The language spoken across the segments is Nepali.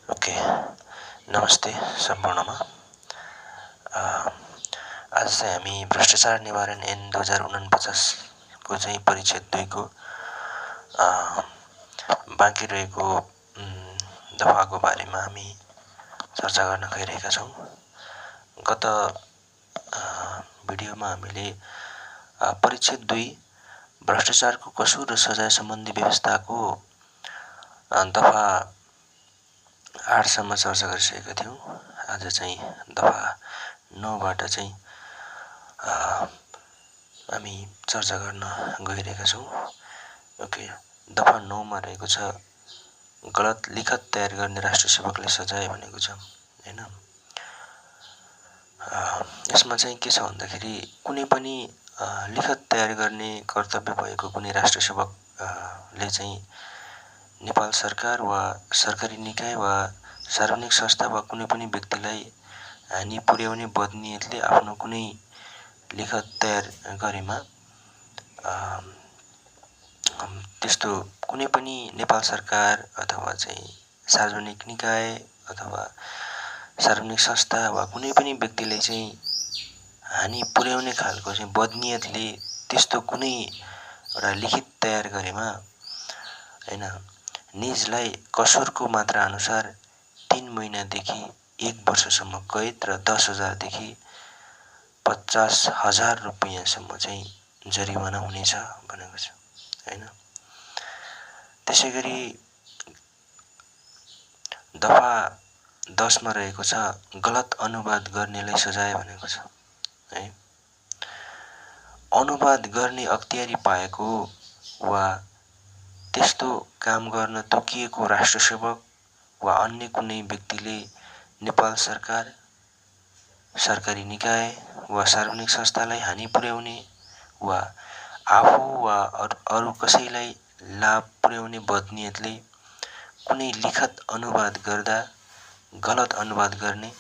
ओके, नमस्ते सम्पूर्णमा। आज चाहिँ हामी भ्रष्टाचार निवारण ऐन 2049 को चाहिँ परिच्छेद 2 को बाँकी रहेको दफाको बारेमा हामी चर्चा गर्न गइरहेका छौँ। गत भिडियोमा हामीले परिच्छेद 2 भ्रष्टाचारको कसुर र सजाय सम्बन्धी व्यवस्थाको दफा 8 सम्म चर्चा गरिसकेका थियौँ। आज चाहिँ दफा 9 बाट चाहिँ हामी चर्चा गर्न गइरहेका छौँ। ओके, दफा 9 मा रहेको छ गलत लिखत तयार गर्ने राष्ट्रिय सेवकलाई सजाय भनेको छ हैन। यसमा चाहिँ के छ भन्दाखेरि कुनै पनि लिखत तयार गर्ने कर्तव्य भएको कुनै राष्ट्रिय सेवकले चाहिँ नेपाल सरकार वा सरकारी निकाय वा सार्वजनिक संस्था वा कुनै पनि व्यक्तिलाई हानि पुर्याउने बदनियतले आफ्नो कुनै लिखत तयार गरेमा त्यस्तो कुनै पनि नेपाल सरकार अथवा चाहिँ सार्वजनिक निकाय अथवा सार्वजनिक संस्था वा कुनै पनि व्यक्तिले चाहिँ हानि पुर्याउने खालको चाहिँ बदनियतले त्यस्तो कुनै एउटा लिखित तयार गरेमा हैन निजलाई कसुरको मात्रा अनुसार 3 महिनादेखि 1 वर्षसम्म कैद र 10,000 देखि 50,000 रुपैयाँसम्म चाहिँ जरिवाना हुनेछ भनेको छ हैन। त्यसैगरी दफा 10 मा रहेको छ गलत अनुवाद गर्नेलाई सजाय भनेको छ है। अनुवाद गर्ने अख्तियारी पाएको वा त्यस्तो काम गर्न तोकिएको राष्ट्र सेवक वा अन्य कुनै व्यक्तिले नेपाल सरकार, सरकारी निकाय वा सार्वजनिक संस्थालाई हानि पुर्याउने वा आफू वा अरू कसैलाई लाभ पुर्याउने बदनियतले कुनै लिखत अनुवाद गर्दा गलत अनुवाद गर्ने,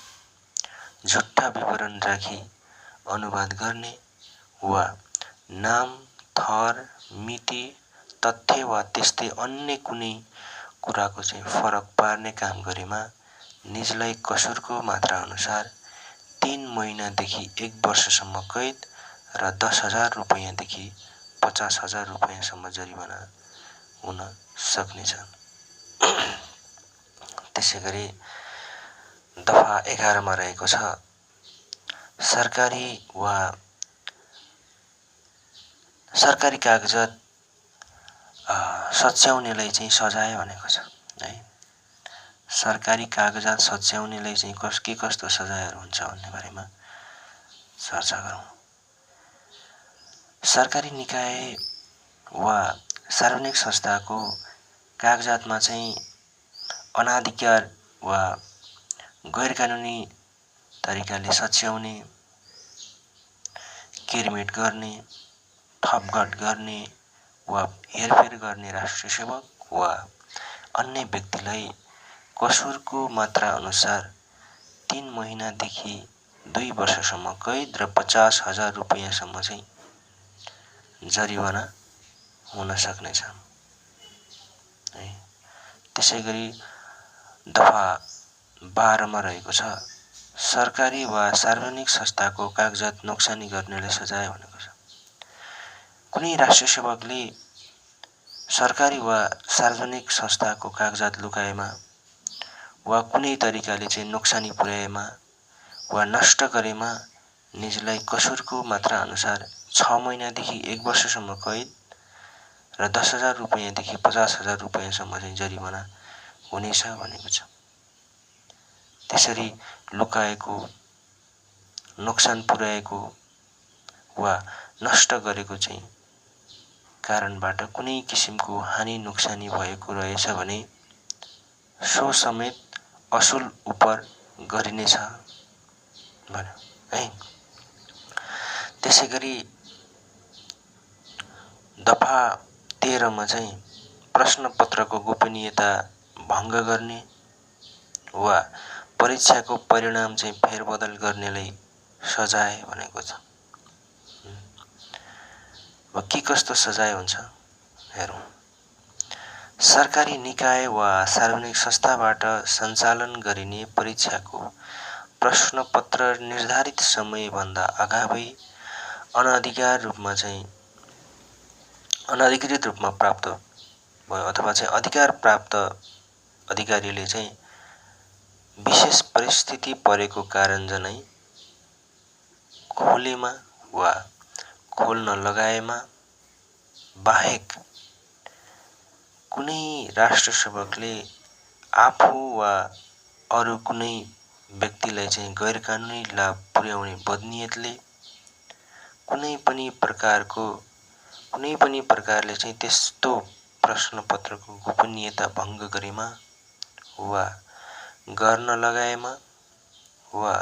झुट्टा विवरण राखी अनुवाद गर्ने वा नाम, थर, मिति, तथ्य वा त्यस्तै अन्य कुनै कुराको चाहिँ फरक पार्ने काम गरेमा निजलाई कसुरको मात्रा अनुसार 3 महिनादेखि 1 वर्षसम्म कैद र 10,000 रुपैयाँदेखि 50,000 रुपैयाँसम्म जरिवाना हुन सक्नेछ। त्यसैगरी दफा 11 मा रहेको छ सरकारी कागजात सच्याउनेलाई चाहिँ सजाय भनेको छ है। सरकारी कागजात सच्याउनेलाई चाहिँ कस्तो सजायहरू हुन्छ भन्ने बारेमा चर्चा गरौँ। सरकारी निकाय वा सार्वजनिक संस्थाको कागजातमा चाहिँ अनाधिकार वा गैरकानुनी तरिकाले सच्याउने, किरमिट गर्ने, थपघट गर्ने वा हेरफेर गर्ने राष्ट्रिय सेवक वा अन्य व्यक्तिलाई कसुरको मात्रा अनुसार 3 महिनादेखि 2 वर्षसम्म कैद र 50,000 रुपैयाँसम्म चाहिँ जरिवाना हुन सक्नेछ है। त्यसैगरी दफा 12 मा रहेको छ सरकारी वा सार्वजनिक संस्थाको कागजात नोक्सानी गर्नेलाई सजाय भनेको छ। कुनै राष्ट्रिय सेवकले सरकारी वा सार्वजनिक संस्थाको कागजात लुकाएमा वा कुनै तरिकाले चाहिँ नोक्सानी पुर्याएमा वा नष्ट गरेमा निजलाई कसुरको मात्रा अनुसार 6 महिनादेखि 1 वर्षसम्म कैद र 10,000 रुपैयाँदेखि 50,000 रुपैयाँसम्म चाहिँ जरिवाना हुनेछ भनेको छ। त्यसरी लुकाएको, नोक्सान पुर्याएको वा नष्ट गरेको चाहिँ कारणबाट कुनै किसिमको हानि नोक्सानी भएको रहेछ भने सो समेत असुल उपर गरिनेछ भन्यो है। त्यसैगरी दफा 13 मा चाहिँ प्रश्नपत्रको गोपनीयता भङ्ग गर्ने वा परीक्षाको परिणाम चाहिँ फेरबदल गर्नेलाई सजाय भनेको छ। के कस्तो सजाय हुन्छ हेरौँ। सरकारी निकाय वा सार्वजनिक संस्थाबाट सञ्चालन गरिने परीक्षाको प्रश्नपत्र निर्धारित समयभन्दा अगावै अनधिकृत रूपमा प्राप्त भयो अथवा अधिकार प्राप्त अधिकारीले विशेष परिस्थिति परेको कारण जनै खोलेमा वा खोल्न लगाएमा बाहेक कुनै राष्ट्रसेवकले आफू वा अरू कुनै व्यक्तिलाई गैरकानुनी लाभ पुर्याउने बदनियतले कुनै पनि प्रकारले त्यस्तो प्रश्नपत्रको गोपनीयता भङ्ग गरेमा वा गर्न लगाएमा वा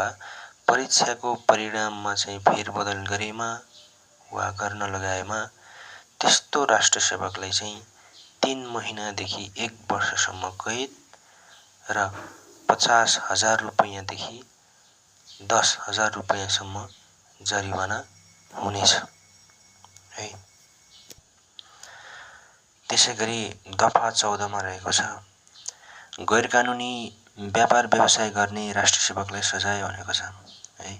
परीक्षाको परिणाममा फेरबदल गरेमा वा गर्न लगाएमा त्यस्तो राष्ट्रसेवकलाई 3 महिनादेखि 1 वर्षसम्म कैद र 50,000 रुपैयाँदेखि 10,000 रुपैयाँसम्म जरिवाना हुनेछ है। त्यसैगरी दफा 14 मा रहेको छ गैरकानुनी व्यापार व्यवसाय गर्ने राष्ट्रसेवकलाई सजाय भनेको छ है।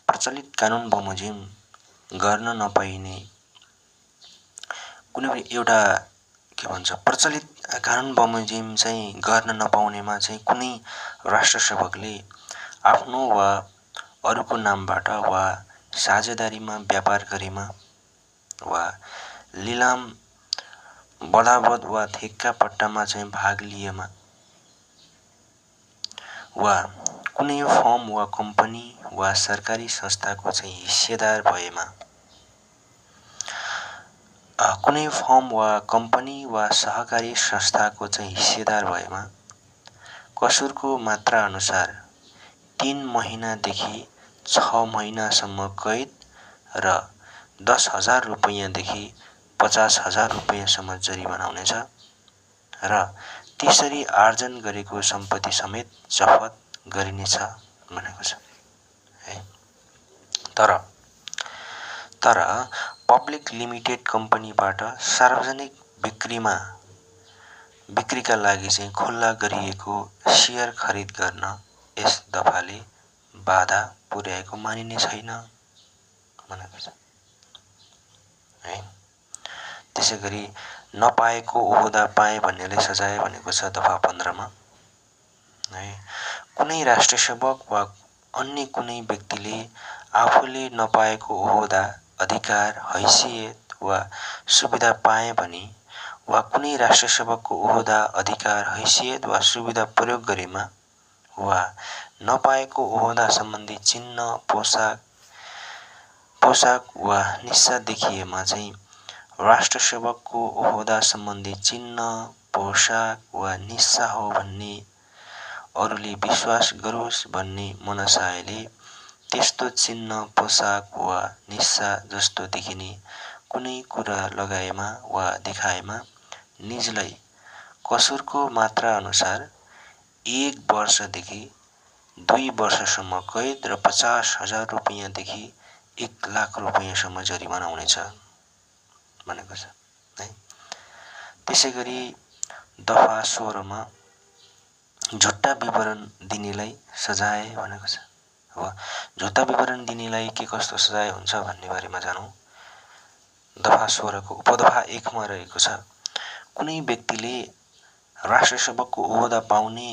प्रचलित कानुन बमोजिम गर्न नपाइने कुनै पनि एउटा प्रचलित कानुन बमोजिम गर्न नपाउनेमा कुनै राष्ट्रसेवकले आफ्नो वा अरूको नामबाट वा साझेदारीमा व्यापार गरेमा वा लिलाम बदावत वा ठेक्का पट्टामा भाग लिएमा वा कुनै फर्म वा कम्पनी वा सरकारी संस्थाको हिस्सेदार भएमा कुनै फर्म वा कम्पनी वा सहकारी संस्थाको हिस्सेदार भएमा कसुरको मात्रा अनुसार 3 महिनादेखि 6 महिनासम्म कैद र 10,000 रुपैयाँदेखि 50,000 रुपैयाँसम्म जरिवाना हुनेछ र त्यसरी आर्जन गरेको सम्पत्ति समेत जफत गरिनेछ भनेको छ है। तर पब्लिक लिमिटेड कम्पनीबाट सार्वजनिक बिक्रीका लागि खुल्ला गरिएको शेयर खरिद गर्न यस दफाले बाधा पुर्याएको मानिने छैन भनेको छ है। त्यसैगरी नपाएको ओहदा पाए भन्नेले सजाय भनेको छ दफा 15 मा है। कुनै राष्ट्रसेवक वा अन्य कुनै व्यक्तिले आफूले नपाएको ओहदा अधिकार हैसियत वा सुविधा पाए भने वा कुनै राष्ट्रसेवकको ओहदा अधिकार हैसियत वा सुविधा प्रयोग गरेमा वा नपाएको ओहदा सम्बन्धी चिन्ह पोशाक वा निस्सा देखिएमा राष्ट्रसेवकको ओहदा सम्बन्धी चिन्ह पोशाक वा निस्सा हो भन्ने अरूले विश्वास गरोस् भन्ने मनसायले त्यस्तो चिन्ह पोशाक वा निस्सा जस्तो देखिने कुनै कुरा लगाएमा वा देखाएमा निजलाई कसुरको मात्रा अनुसार 1 वर्षदेखि 2 वर्षसम्म कैद र 50,000 रुपैयाँदेखि 1 लाख रुपैयाँसम्म जरिवाना हुनेछ भनेको छ है। त्यसैगरी दफा 16 मा झुट्टा विवरण दिनेलाई सजाय भनेको छ। अब झुट्टा विवरण दिनेलाई के कस्तो सजाय हुन्छ भन्ने बारेमा जानौं। दफा 16 को उपदफा 1 मा रहेको छ कुनै व्यक्तिले राष्ट्रसेवकको ओहदा पाउने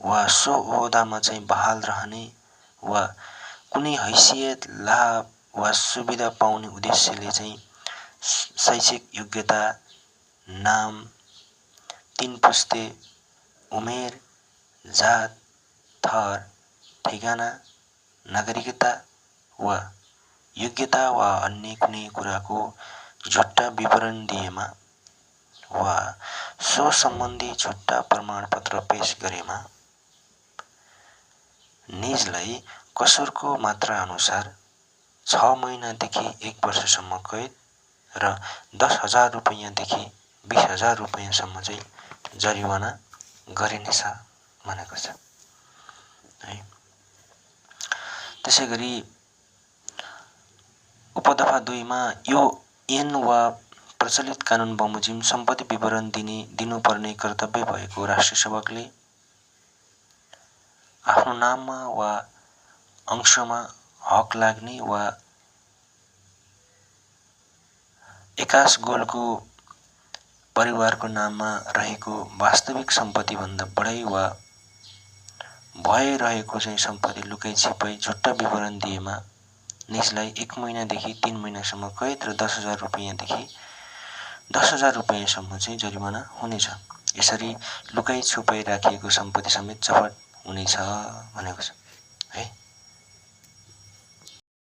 वा सो ओहदामा बहाल रहने वा कुनै हैसियत लाभ वा सुविधा पाउने उद्देश्यले शैक्षिक योग्यता नाम 3 पुस्ते उमेर जात थर ठेगाना नागरिकता वा योग्यता वा अन्य कुनै कुराको झुट्टा विवरण दिएमा वा सो सम्बन्धी झुट्टा प्रमाणपत्र पेश गरेमा निजलाई कसुरको मात्रा अनुसार 6 महिनादेखि 1 वर्षसम्म कैद र 10,000 रुपैयाँदेखि 20,000 रुपैयाँसम्म जरिवाना गरिनेछ भनेको छ है। त्यसैगरी उपदफा 2 मा यो ऐन वा प्रचलित कानुन बमोजिम सम्पत्ति विवरण दिनुपर्ने कर्तव्य भएको राष्ट्रिय सेवकले आफ्नो नाममा वा अंशमा हक लाग्ने वा एकास गोलको परिवारको नाममा रहेको वास्तविक सम्पत्तिभन्दा बढी वा भइरहेको चाहिँ सम्पत्ति लुकाई छिपाई झुट्टा विवरण दिएमा निजलाई 1 महिनादेखि 3 महिनासम्म कैद र 10,000 रुपैयाँदेखि 10,000 रुपैयाँसम्म चाहिँ जरिवाना हुनेछ। यसरी लुकाई छुपाई राखिएको सम्पत्ति समेत जफत हुनेछ भनेको छ है।